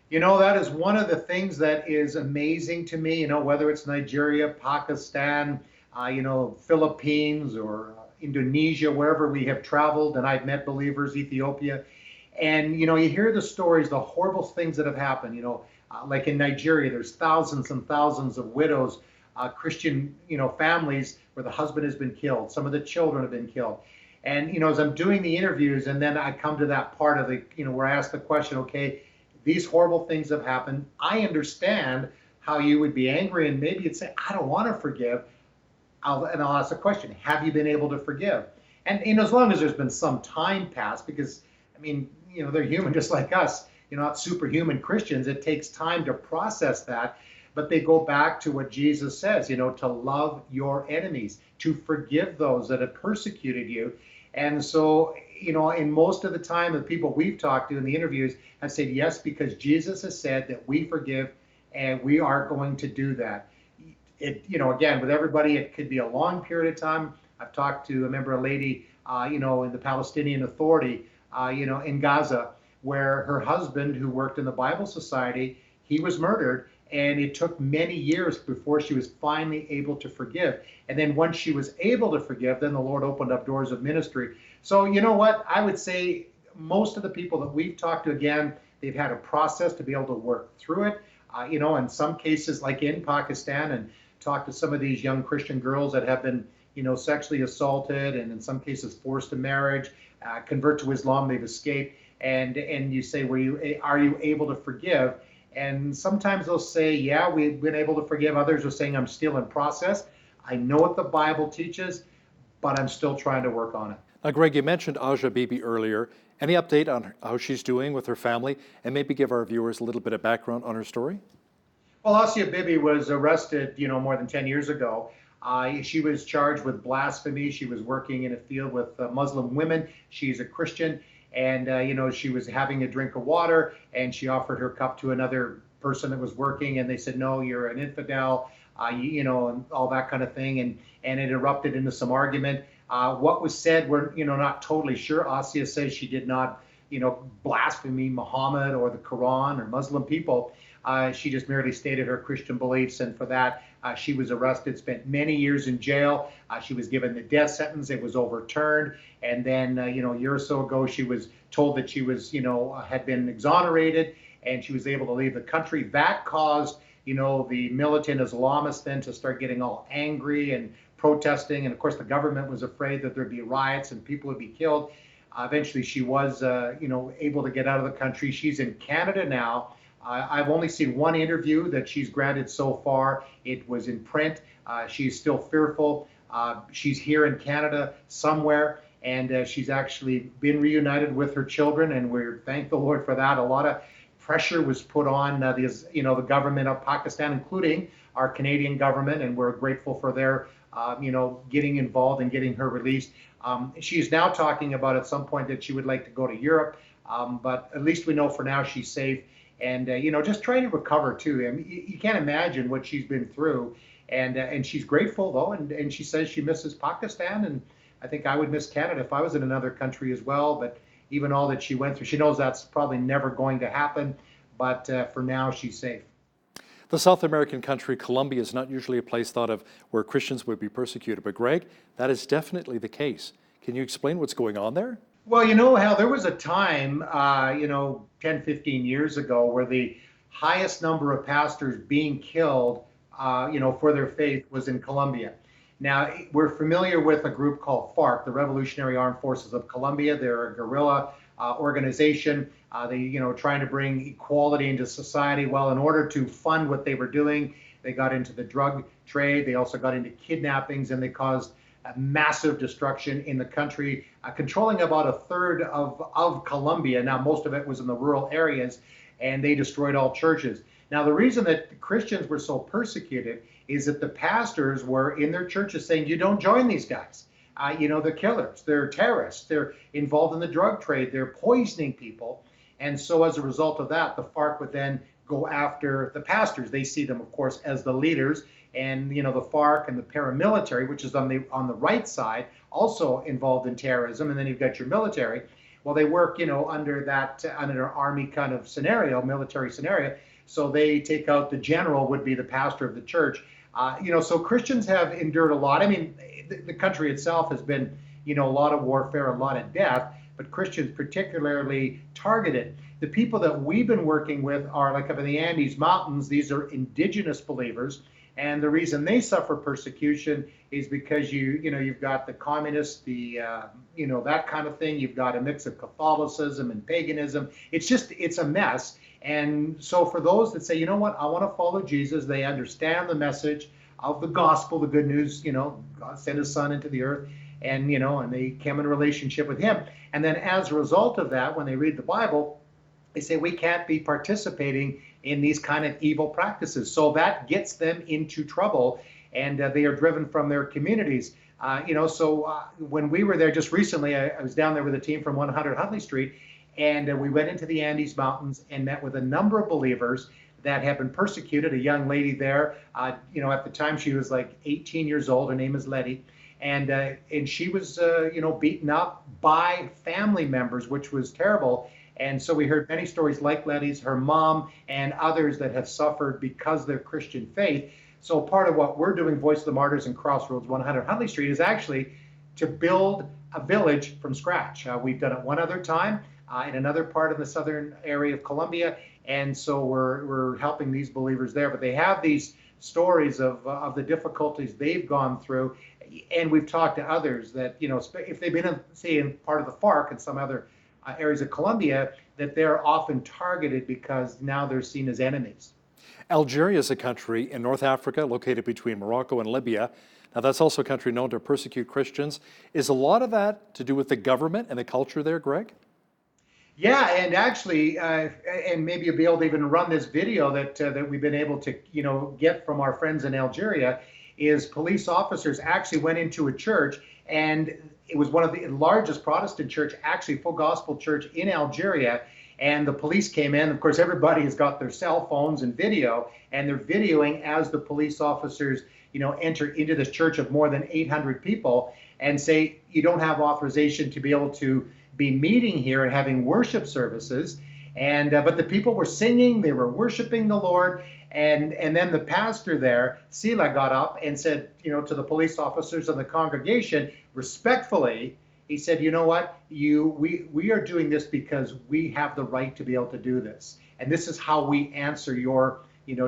That is one of the things that is amazing to me, whether it's Nigeria, Pakistan, Philippines or Indonesia, wherever we have traveled, and I've met believers, Ethiopia. And, you hear the stories, the horrible things that have happened, like in Nigeria, there's thousands and thousands of widows, Christian, families where the husband has been killed. Some of the children have been killed. And, as I'm doing the interviews and then I come to that part of the, where I ask the question, okay, these horrible things have happened. I understand how you would be angry and maybe you'd say, I don't want to forgive. I'll ask the question, have you been able to forgive? And, as long as there's been some time passed, because, they're human just like us, not superhuman Christians. It takes time to process that. But they go back to what Jesus says, to love your enemies, to forgive those that have persecuted you. And so, in most of the time, the people we've talked to in the interviews have said yes, because Jesus has said that we forgive and we are going to do that. Again, with everybody, it could be a long period of time. I've talked to, I remember a lady, in the Palestinian Authority, in Gaza, where her husband, who worked in the Bible Society, he was murdered. And it took many years before she was finally able to forgive. And then once she was able to forgive, then the Lord opened up doors of ministry. So you know what? I would say most of the people that we've talked to, again, they've had a process to be able to work through it. In some cases, like in Pakistan, and talked to some of these young Christian girls that have been, sexually assaulted and in some cases forced to marriage, convert to Islam, they've escaped. And you say, are you able to forgive? And sometimes they'll say, yeah, we've been able to forgive. Others are saying, I'm still in process. I know what the Bible teaches, but I'm still trying to work on it. Now, Greg, you mentioned Aja Bibi earlier. Any update on how she's doing with her family, and maybe give our viewers a little bit of background on her story? Well, Asia Bibi was arrested, more than 10 years ago. She was charged with blasphemy. She was working in a field with Muslim women. She's a Christian. And, she was having a drink of water and she offered her cup to another person that was working. And they said, no, you're an infidel, and all that kind of thing. And it erupted into some argument. What was said, we're, not totally sure. Asia says she did not, blaspheme Muhammad or the Quran or Muslim people. She just merely stated her Christian beliefs. And for that, she was arrested, spent many years in jail. She was given the death sentence. It was overturned. And then, a year or so ago, she was told that she was, had been exonerated and she was able to leave the country. That caused, the militant Islamists then to start getting all angry and protesting. And of course, the government was afraid that there'd be riots and people would be killed. Eventually, she was, able to get out of the country. She's in Canada now. I've only seen one interview that she's granted so far. It was in print. She's still fearful. She's here in Canada somewhere, and she's actually been reunited with her children, and we're thank the Lord for that. A lot of pressure was put on the government of Pakistan, including our Canadian government, and we're grateful for their, getting involved and getting her released. She's now talking about at some point that she would like to go to Europe, but at least we know for now she's safe. And, just trying to recover too. I mean, you can't imagine what she's been through. And she's grateful though. And she says she misses Pakistan. And I think I would miss Canada if I was in another country as well. But even all that she went through, she knows that's probably never going to happen. But for now, she's safe. The South American country Colombia is not usually a place thought of where Christians would be persecuted. But Greg, that is definitely the case. Can you explain what's going on there? Well, Hal, there was a time, 10, 15 years ago where the highest number of pastors being killed, for their faith was in Colombia. Now, we're familiar with a group called FARC, the Revolutionary Armed Forces of Colombia. They're a guerrilla organization. They, trying to bring equality into society. Well, in order to fund what they were doing, they got into the drug trade. They also got into kidnappings, and they caused massive destruction in the country, controlling about a third of Colombia. Now, most of it was in the rural areas, and they destroyed all churches. Now, the reason that Christians were so persecuted is that the pastors were in their churches saying, you don't join these guys. They're killers, they're terrorists, they're involved in the drug trade, they're poisoning people. And so as a result of that, the FARC would then go after the pastors. They see them, of course, as the leaders. And the FARC and the paramilitary, which is on the right side, also involved in terrorism. And then you've got your military. Well, they work, under under an army kind of scenario, military scenario. So they take out the general, would be the pastor of the church. So Christians have endured a lot. I mean, the country itself has been, a lot of warfare, a lot of death, but Christians particularly targeted. The people that we've been working with are like up in the Andes Mountains. These are indigenous believers. And the reason they suffer persecution is because you've got the communists, that kind of thing. You've got a mix of Catholicism and paganism. It's a mess. And so for those that say, you know what, I want to follow Jesus, they understand the message of the gospel, the good news, God sent his son into the earth, and they came in a relationship with him. And then as a result of that, when they read the Bible, they say we can't be participating in these kind of evil practices. So that gets them into trouble, and they are driven from their communities. When we were there just recently, I was down there with a team from 100 Huntley Street, and we went into the Andes Mountains and met with a number of believers that have been persecuted. A young lady there, at the time she was like 18 years old. Her name is Letty, and she was, beaten up by family members, which was terrible. And so we heard many stories like Letty's, her mom, and others that have suffered because of their Christian faith. So part of what we're doing, Voice of the Martyrs and Crossroads 100 Huntley Street, is actually to build a village from scratch. We've done it one other time in another part of the southern area of Colombia, and so we're helping these believers there. But they have these stories of the difficulties they've gone through, and we've talked to others that, if they've been, in part of the FARC and some other areas of Colombia, that they're often targeted because now they're seen as enemies. Algeria is a country in North Africa located between Morocco and Libya. Now, that's also a country known to persecute Christians. Is a lot of that to do with the government and the culture there, Greg? Yeah, and actually, and maybe you'll be able to even run this video that we've been able to, get from our friends in Algeria, is police officers actually went into a church, and it was one of the largest Protestant church, actually full gospel church in Algeria. And the police came in. Of course, everybody has got their cell phones and video, and they're videoing as the police officers, enter into this church of more than 800 people and say, you don't have authorization to be able to be meeting here and having worship services. And but the people were singing, they were worshiping the Lord. And then the pastor there, Sila, got up and said, to the police officers and the congregation, respectfully, he said, you know what, we are doing this because we have the right to be able to do this. And this is how we answer your,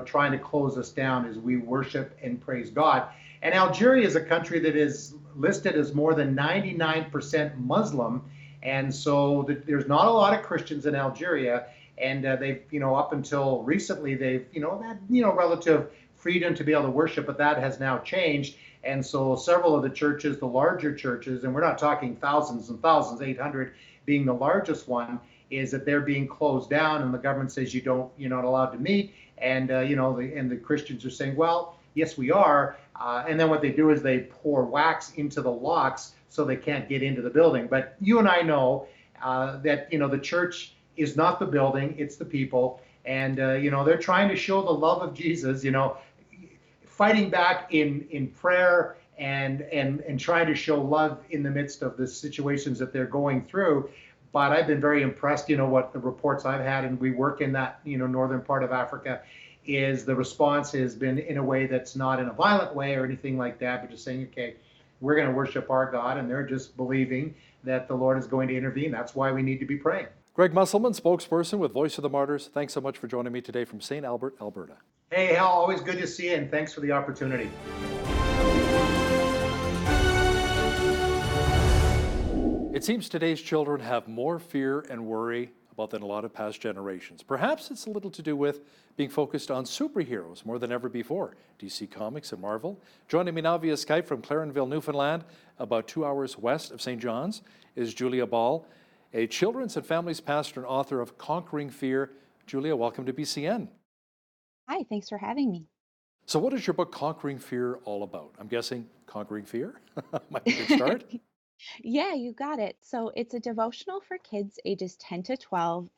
trying to close us down, as we worship and praise God. And Algeria is a country that is listed as more than 99% Muslim. And so there's not a lot of Christians in Algeria. And they've, up until recently, they've, had, relative freedom to be able to worship, but that has now changed. And so several of the churches, the larger churches, and we're not talking thousands and thousands, 800 being the largest one, is that they're being closed down, and the government says you're not allowed to meet. And, and the Christians are saying, well, yes, we are. And then what they do is they pour wax into the locks so they can't get into the building. But you and I know that, the church is not the building, it's the people. And, they're trying to show the love of Jesus, fighting back in prayer and trying to show love in the midst of the situations that they're going through. But I've been very impressed, what the reports I've had, and we work in that, northern part of Africa, is the response has been in a way that's not in a violent way or anything like that, but just saying, okay, we're going to worship our God, and they're just believing that the Lord is going to intervene. That's why we need to be praying. Greg Musselman, spokesperson with Voice of the Martyrs, thanks so much for joining me today from St. Albert, Alberta. Hey, Hal, always good to see you, and thanks for the opportunity. It seems today's children have more fear and worry about than a lot of past generations. Perhaps it's a little to do with being focused on superheroes more than ever before, DC Comics and Marvel. Joining me now via Skype from Clarenville, Newfoundland, about 2 hours west of St. John's, is Julia Ball, a children's and families pastor and author of Conquering Fear. Julia, welcome to BCN. Hi, thanks for having me. So what is your book Conquering Fear all about? I'm guessing conquering fear might be a good start. Yeah, you got it. So it's a devotional for kids ages 10 to 12,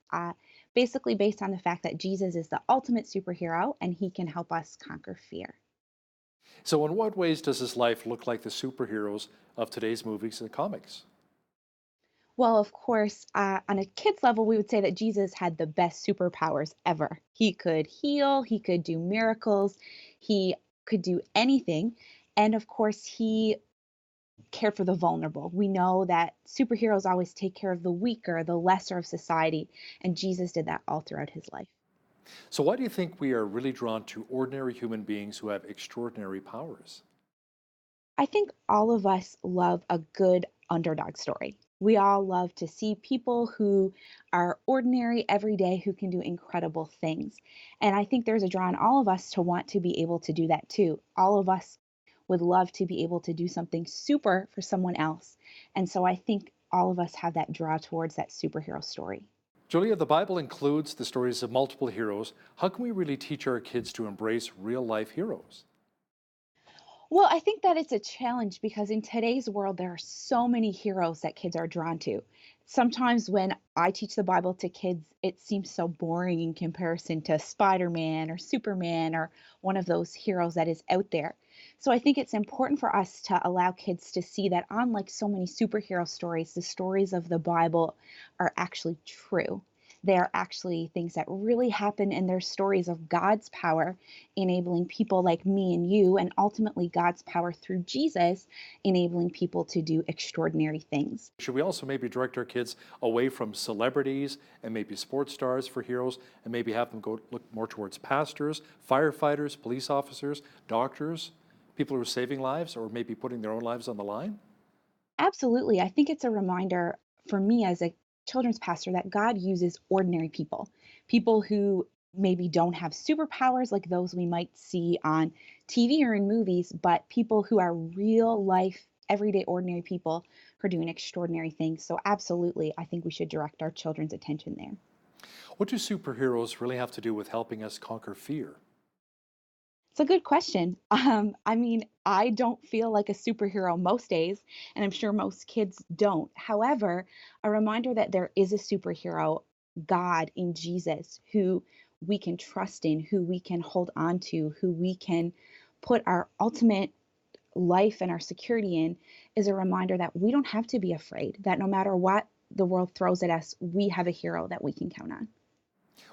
basically based on the fact that Jesus is the ultimate superhero and he can help us conquer fear. So in what ways does his life look like the superheroes of today's movies and comics? Well, of course, on a kid's level, we would say that Jesus had the best superpowers ever. He could heal, he could do miracles, he could do anything. And of course, he cared for the vulnerable. We know that superheroes always take care of the weaker, the lesser of society, and Jesus did that all throughout his life. So, why do you think we are really drawn to ordinary human beings who have extraordinary powers? I think all of us love a good underdog story. We all love to see people who are ordinary every day who can do incredible things. And I think there's a draw in all of us to want to be able to do that too. All of us would love to be able to do something super for someone else. And so I think all of us have that draw towards that superhero story. Julia, the Bible includes the stories of multiple heroes. How can we really teach our kids to embrace real life heroes? Well, I think that it's a challenge because in today's world, there are so many heroes that kids are drawn to. Sometimes when I teach the Bible to kids, it seems so boring in comparison to Spider Man or Superman or one of those heroes that is out there. So I think it's important for us to allow kids to see that, unlike so many superhero stories, the stories of the Bible are actually true. They are actually things that really happen, and they're stories of God's power enabling people like me and you, and ultimately God's power through Jesus enabling people to do extraordinary things. Should we also maybe direct our kids away from celebrities and maybe sports stars for heroes and maybe have them go look more towards pastors, firefighters, police officers, doctors, people who are saving lives or maybe putting their own lives on the line? Absolutely. I think it's a reminder for me as a children's pastor that God uses ordinary people, people who maybe don't have superpowers like those we might see on TV or in movies, but people who are real life, everyday, ordinary people who are doing extraordinary things. So, absolutely, I think we should direct our children's attention there. What do superheroes really have to do with helping us conquer fear? It's a good question. I mean, I don't feel like a superhero most days, and I'm sure most kids don't. However, a reminder that there is a superhero, God in Jesus, who we can trust in, who we can hold on to, who we can put our ultimate life and our security in, is a reminder that we don't have to be afraid, that no matter what the world throws at us, we have a hero that we can count on.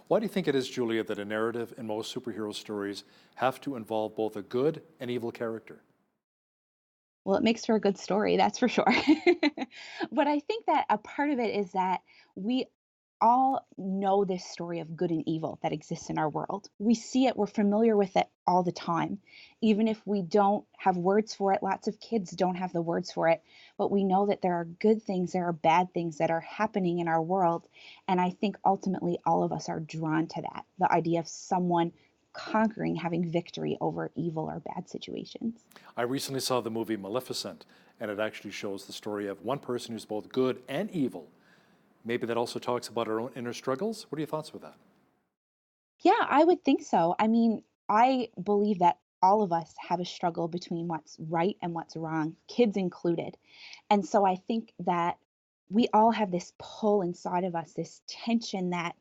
Why do you think it is, Julia, that a narrative in most superhero stories have to involve both a good and evil character? Well, it makes for a good story, that's for sure. But I think that a part of it is that we all know this story of good and evil that exists in our world. We see it, we're familiar with it all the time. Even if we don't have words for it, lots of kids don't have the words for it, but we know that there are good things, there are bad things that are happening in our world. And I think ultimately all of us are drawn to that, the idea of someone conquering, having victory over evil or bad situations. I recently saw the movie Maleficent, and it actually shows the story of one person who's both good and evil. Maybe that also talks about our own inner struggles. What are your thoughts with that? Yeah, I would think so. I mean, I believe that all of us have a struggle between what's right and what's wrong, kids included. And so I think that we all have this pull inside of us, this tension that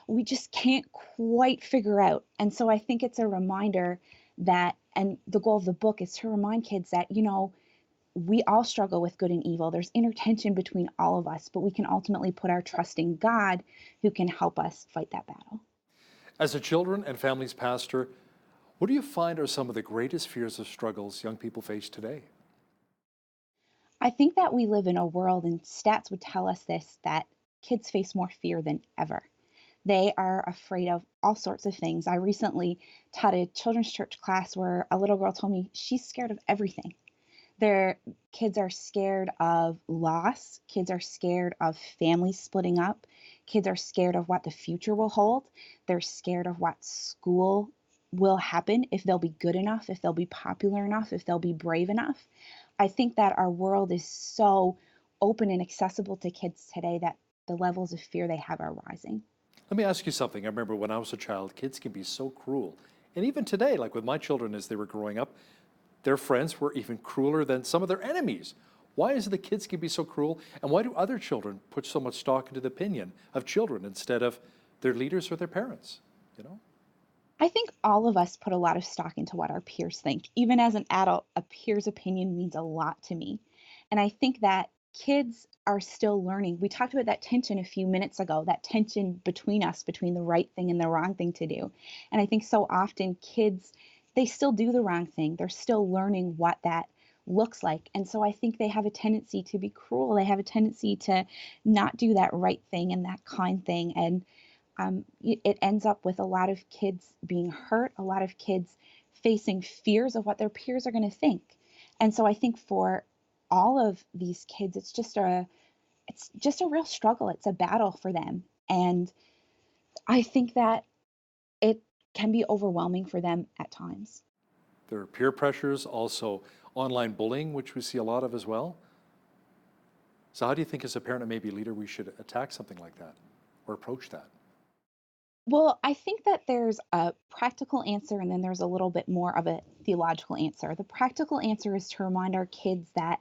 we just can't quite figure out. And so I think it's a reminder that, and the goal of the book is to remind kids that, we all struggle with good and evil. There's inner tension between all of us, but we can ultimately put our trust in God who can help us fight that battle. As a children and families pastor, what do you find are some of the greatest fears or struggles young people face today? I think that we live in a world, and stats would tell us this, that kids face more fear than ever. They are afraid of all sorts of things. I recently taught a children's church class where a little girl told me she's scared of everything. Their kids are scared of loss. Kids are scared of families splitting up. Kids are scared of what the future will hold. They're scared of what school will happen, if they'll be good enough, if they'll be popular enough, if they'll be brave enough. I think that our world is so open and accessible to kids today that the levels of fear they have are rising. Let me ask you something. I remember when I was a child, kids can be so cruel. And even today, like with my children as they were growing up, their friends were even crueler than some of their enemies. Why is it that kids can be so cruel? And why do other children put so much stock into the opinion of children instead of their leaders or their parents? You know? I think all of us put a lot of stock into what our peers think. Even as an adult, a peer's opinion means a lot to me. And I think that kids are still learning. We talked about that tension a few minutes ago, that tension between us, between the right thing and the wrong thing to do. And I think so often kids, they still do the wrong thing. They're still learning what that looks like. And so I think they have a tendency to be cruel. They have a tendency to not do that right thing and that kind thing. And it ends up with a lot of kids being hurt, a lot of kids facing fears of what their peers are going to think. And so I think for all of these kids, it's just a real struggle. It's a battle for them. And I think that it can be overwhelming for them at times. There are peer pressures, also online bullying, which we see a lot of as well. So how do you think as a parent and maybe leader we should attack something like that or approach that? Well, I think that there's a practical answer and then there's a little bit more of a theological answer. The practical answer is to remind our kids that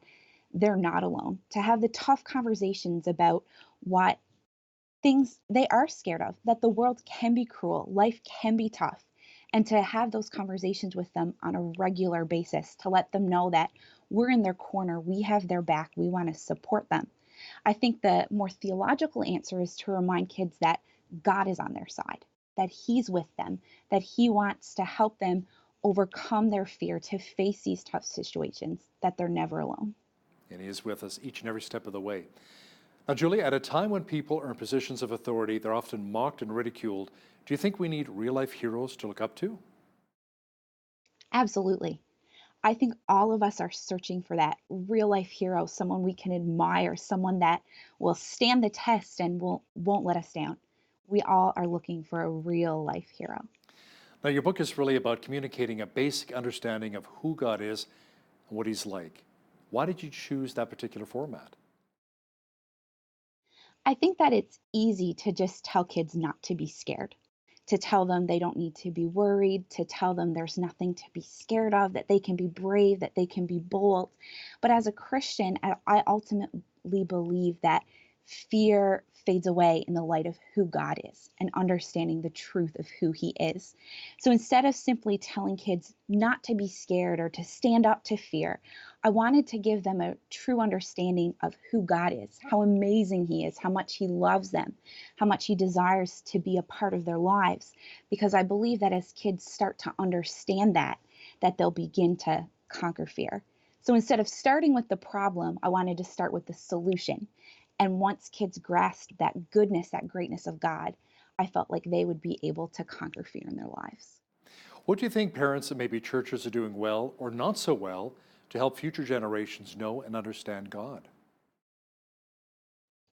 they're not alone, to have the tough conversations about what things they are scared of, that the world can be cruel, life can be tough, and to have those conversations with them on a regular basis, to let them know that we're in their corner, we have their back, we want to support them. I think the more theological answer is to remind kids that God is on their side, that He's with them, that He wants to help them overcome their fear, to face these tough situations, that they're never alone. And He is with us each and every step of the way. Now, Julie, at a time when people are in positions of authority, they're often mocked and ridiculed. Do you think we need real-life heroes to look up to? Absolutely. I think all of us are searching for that real life hero, someone we can admire, someone that will stand the test and won't let us down. We all are looking for a real life hero. Now, your book is really about communicating a basic understanding of who God is and what He's like. Why did you choose that particular format? I think that it's easy to just tell kids not to be scared, to tell them they don't need to be worried, to tell them there's nothing to be scared of, that they can be brave, that they can be bold. But as a Christian, I ultimately believe that fear fades away in the light of who God is and understanding the truth of who He is. So instead of simply telling kids not to be scared or to stand up to fear, I wanted to give them a true understanding of who God is, how amazing He is, how much He loves them, how much He desires to be a part of their lives. Because I believe that as kids start to understand that they'll begin to conquer fear. So instead of starting with the problem, I wanted to start with the solution. And once kids grasped that goodness, that greatness of God, I felt like they would be able to conquer fear in their lives. What do you think parents and maybe churches are doing well or not so well to help future generations know and understand God?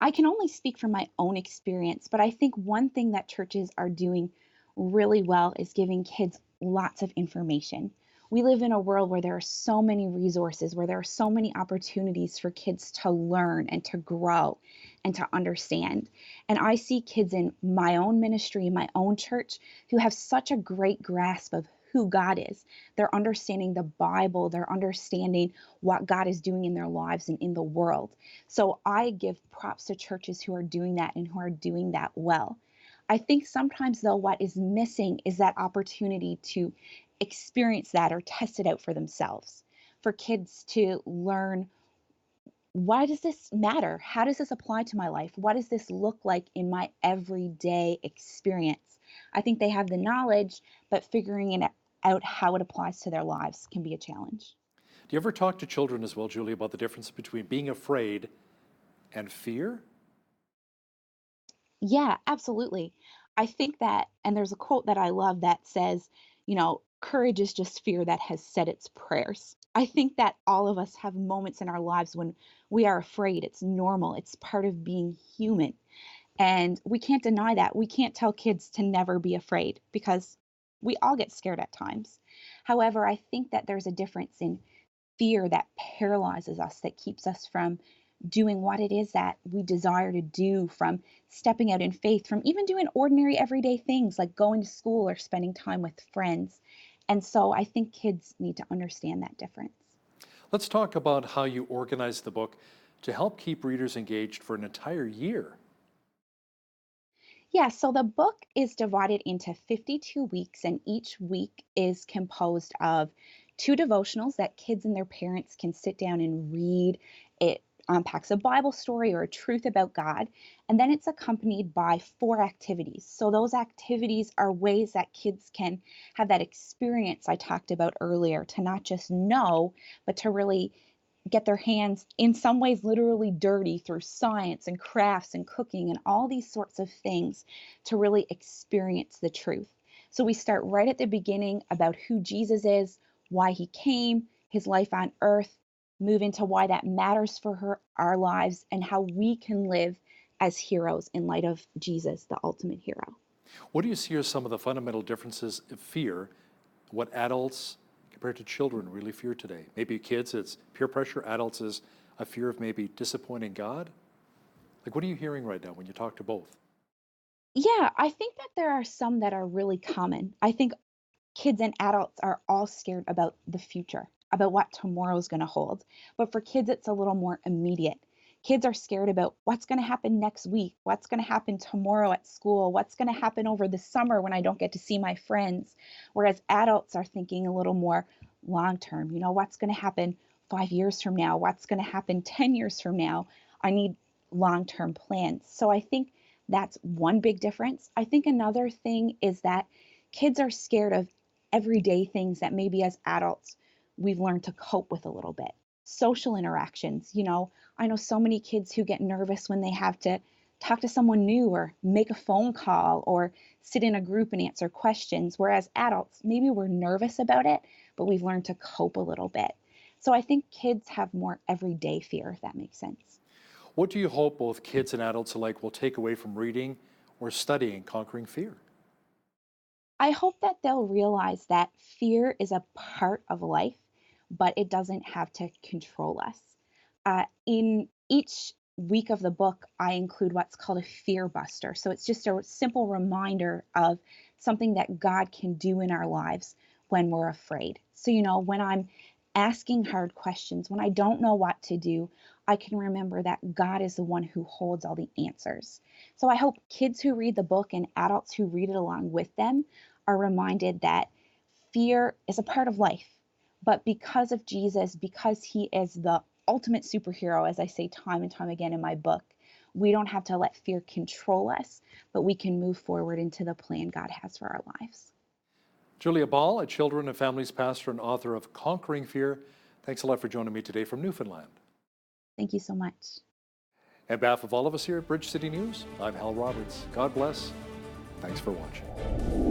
I can only speak from my own experience, but I think one thing that churches are doing really well is giving kids lots of information. We live in a world where there are so many resources, where there are so many opportunities for kids to learn and to grow and to understand. And I see kids in my own ministry, in my own church, who have such a great grasp of who God is. They're understanding the Bible, they're understanding what God is doing in their lives and in the world. So I give props to churches who are doing that and who are doing that well. I think sometimes, though, what is missing is that opportunity to experience that or test it out for themselves, for kids to learn, why does this matter? How does this apply to my life? What does this look like in my everyday experience? I think they have the knowledge, but figuring it out how it applies to their lives can be a challenge. Do you ever talk to children as well, Julie, about the difference between being afraid and fear? Yeah, absolutely. I think that, and there's a quote that I love that says, courage is just fear that has said its prayers. I think that all of us have moments in our lives when we are afraid. It's normal, it's part of being human. And we can't deny that. We can't tell kids to never be afraid because we all get scared at times. However, I think that there's a difference in fear that paralyzes us, that keeps us from doing what it is that we desire to do, from stepping out in faith, from even doing ordinary everyday things like going to school or spending time with friends. And so I think kids need to understand that difference. Let's talk about how you organized the book to help keep readers engaged for an entire year. Yeah, so the book is divided into 52 weeks, and each week is composed of two devotionals that kids and their parents can sit down and read. It unpacks a Bible story or a truth about God, and then it's accompanied by 4 activities. So those activities are ways that kids can have that experience I talked about earlier, to not just know, but to really get their hands, in some ways, literally dirty through science and crafts and cooking and all these sorts of things to really experience the truth. So we start right at the beginning about who Jesus is, why he came, his life on earth, move into why that matters for our lives, and how we can live as heroes in light of Jesus, the ultimate hero. What do you see are some of the fundamental differences of fear, what adults compared to children really fear today? Maybe kids, it's peer pressure. Adults is a fear of maybe disappointing God. Like, what are you hearing right now when you talk to both? Yeah, I think that there are some that are really common. I think kids and adults are all scared about the future, about what tomorrow's going to hold. But for kids, it's a little more immediate. Kids are scared about what's going to happen next week, what's going to happen tomorrow at school, what's going to happen over the summer when I don't get to see my friends. Whereas adults are thinking a little more long term, what's going to happen 5 years from now, what's going to happen 10 years from now. I need long term plans. So I think that's one big difference. I think another thing is that kids are scared of everyday things that maybe as adults we've learned to cope with a little bit. Social interactions, I know so many kids who get nervous when they have to talk to someone new or make a phone call or sit in a group and answer questions, whereas adults, maybe we're nervous about it, but we've learned to cope a little bit. So I think kids have more everyday fear, if that makes sense. What do you hope both kids and adults alike will take away from reading or studying Conquering Fear? I hope that they'll realize that fear is a part of life, but it doesn't have to control us. In each week of the book, I include what's called a fear buster. So it's just a simple reminder of something that God can do in our lives when we're afraid. So, when I'm asking hard questions, when I don't know what to do, I can remember that God is the one who holds all the answers. So I hope kids who read the book and adults who read it along with them are reminded that fear is a part of life. But because of Jesus, because he is the ultimate superhero, as I say time and time again in my book, we don't have to let fear control us, but we can move forward into the plan God has for our lives. Julia Ball, a children and families pastor and author of Conquering Fear. Thanks a lot for joining me today from Newfoundland. Thank you so much. On behalf of all of us here at Bridge City News, I'm Hal Roberts. God bless. Thanks for watching.